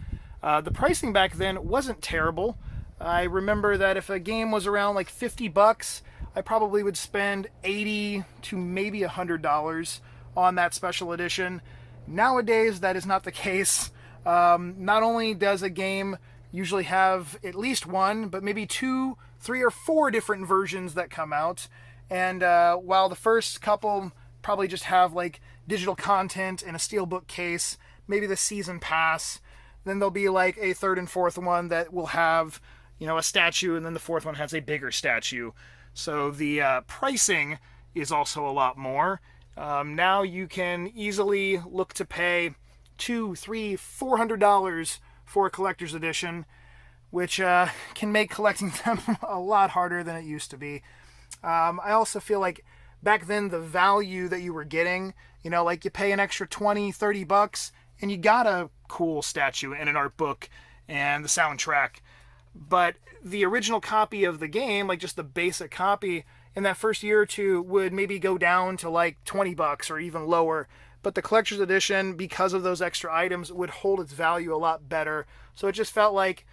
The pricing back then wasn't terrible. I remember that if a game was around like $50, I probably would spend $80 to maybe $100 on that special edition. Nowadays that is not the case. Not only does a game usually have at least one, but maybe 2, 3, or 4 different versions that come out. And while the first couple probably just have like digital content in a steelbook case, maybe the season pass, then there'll be like a third and fourth one that will have, a statue, and then the fourth one has a bigger statue. So the pricing is also a lot more. Now you can easily look to pay $200, $300, $400 for a collector's edition, which can make collecting them a lot harder than it used to be. I also feel like back then the value that you were getting, like you pay an extra $20, $30 and you got a cool statue and an art book and the soundtrack. But the original copy of the game, like just the basic copy, in that first year or two would maybe go down to like $20 or even lower. But the collector's edition, because of those extra items, would hold its value a lot better. So it just felt like,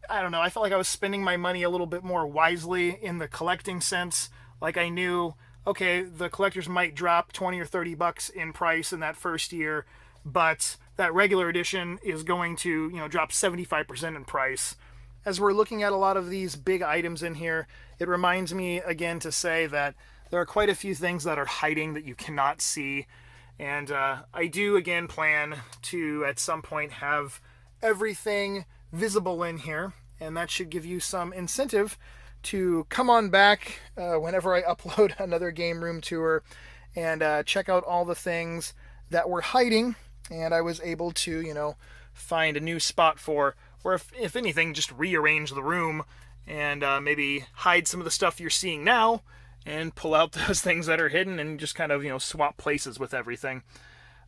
I don't know, I felt like I was spending my money a little bit more wisely in the collecting sense. Like I knew, okay, the collectors might drop $20 or $30 in price in that first year, but that regular edition is going to, drop 75% in price. As we're looking at a lot of these big items in here, it reminds me again to say that there are quite a few things that are hiding that you cannot see. And I do, again, plan to, at some point, have everything visible in here. And that should give you some incentive to come on back whenever I upload another game room tour and check out all the things that were hiding. And I was able to, find a new spot for, or if anything, just rearrange the room and maybe hide some of the stuff you're seeing now and pull out those things that are hidden and just kind of, swap places with everything.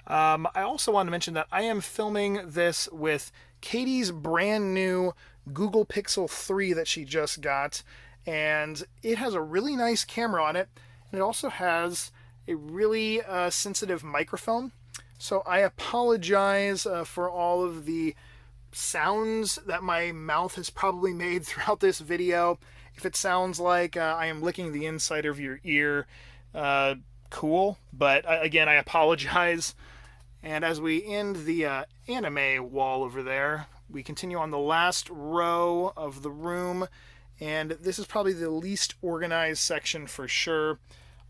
I also want to mention that I am filming this with Katie's brand new Google Pixel 3 that she just got, and it has a really nice camera on it, and it also has a really sensitive microphone. So I apologize for all of the sounds that my mouth has probably made throughout this video. If it sounds like I am licking the inside of your ear, cool. But again, I apologize. And as we end the anime wall over there, we continue on the last row of the room. And this is probably the least organized section for sure.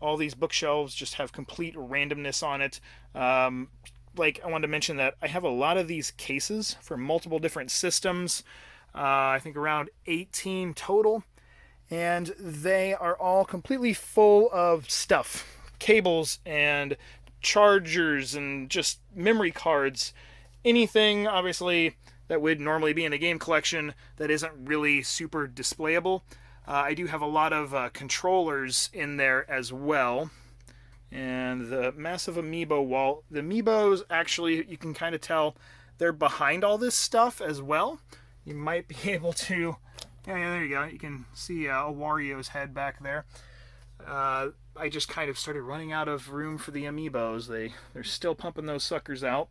All these bookshelves just have complete randomness on it. I wanted to mention that I have a lot of these cases for multiple different systems. I think around 18 total. And they are all completely full of stuff. Cables and chargers and just memory cards. Anything, obviously, that would normally be in a game collection that isn't really super displayable. I do have a lot of controllers in there as well. And the massive amiibo wall. The amiibos, actually, you can kind of tell they're behind all this stuff as well. You might be able to... Yeah, there you go. You can see a Wario's head back there. I just kind of started running out of room for the amiibos. They're still pumping those suckers out.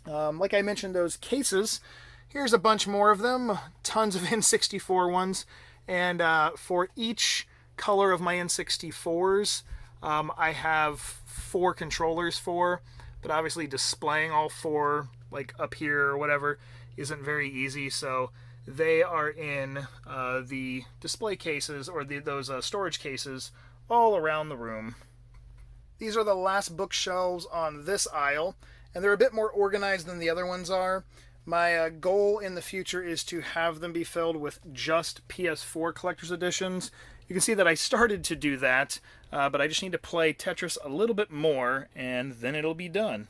Like I mentioned, those cases. Here's a bunch more of them. Tons of N64 ones. And for each color of my N64s, I have 4 controllers for. But obviously displaying all 4, like up here or whatever, isn't very easy. So they are in the display cases or those storage cases all around the room. These are the last bookshelves on this aisle, and they're a bit more organized than the other ones are. My goal in the future is to have them be filled with just PS4 collector's editions. You can see that I started to do that, but I just need to play Tetris a little bit more, and then it'll be done.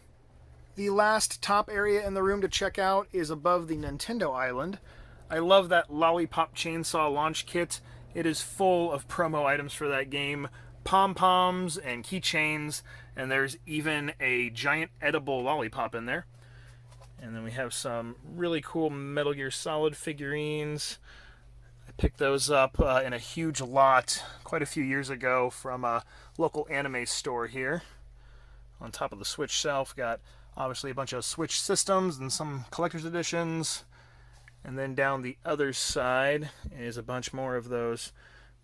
The last top area in the room to check out is above the Nintendo Island. I love that Lollipop Chainsaw launch kit. It is full of promo items for that game. Pom-poms and keychains, and there's even a giant edible lollipop in there. And then we have some really cool Metal Gear Solid figurines. I picked those up in a huge lot quite a few years ago from a local anime store here. On top of the Switch shelf, got obviously a bunch of Switch systems and some collector's editions. And then down the other side is a bunch more of those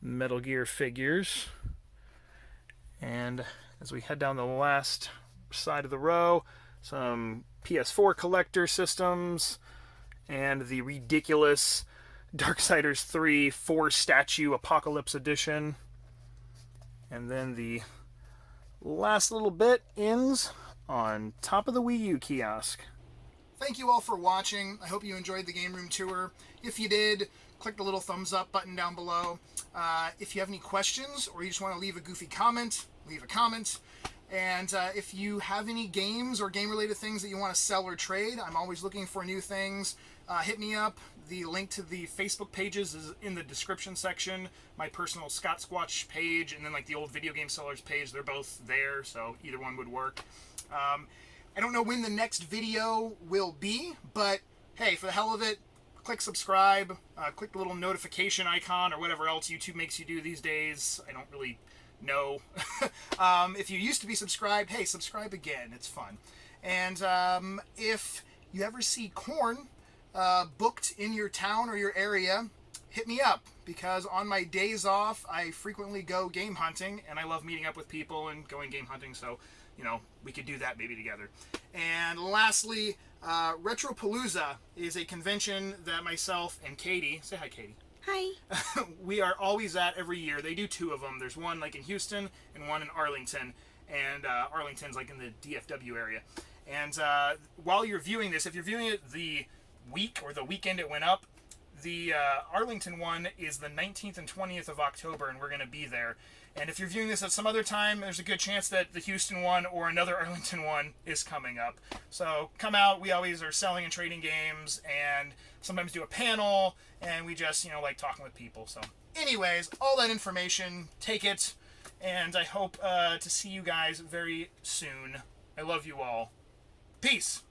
Metal Gear figures. And as we head down the last side of the row, some PS4 collector systems and the ridiculous Darksiders 3 4-statue Apocalypse Edition. And then the last little bit ends on top of the Wii U kiosk. Thank you all for watching. I hope you enjoyed the game room tour. If you did, click the little thumbs up button down below. If you have any questions or you just want to leave a goofy comment, leave a comment. And if you have any games or game-related things that you want to sell or trade, I'm always looking for new things. Hit me up. The link to the Facebook pages is in the description section. My personal Scottsquatch page and then like the old video game sellers page, they're both there, so either one would work. I don't know when the next video will be, but hey, for the hell of it, click subscribe, click the little notification icon or whatever else YouTube makes you do these days. I don't really know. If you used to be subscribed, hey, subscribe again. It's fun. And if you ever see corn booked in your town or your area, hit me up, because on my days off, I frequently go game hunting, and I love meeting up with people and going game hunting, so, you know, we could do that maybe together. And lastly, Retropalooza is a convention that myself and Katie, say hi, Katie. Hi. We are always at every year. They do two of them. There's one like in Houston and one in Arlington, and Arlington's like in the DFW area. And while you're viewing this, if you're viewing it the week or the weekend it went up, the Arlington one is the 19th and 20th of October, and we're going to be there. And if you're viewing this at some other time, there's a good chance that the Houston one or another Arlington one is coming up. So come out. We always are selling and trading games, and sometimes do a panel, and we just, you know, like talking with people. So anyways, all that information, take it, and I hope to see you guys very soon. I love you all. Peace.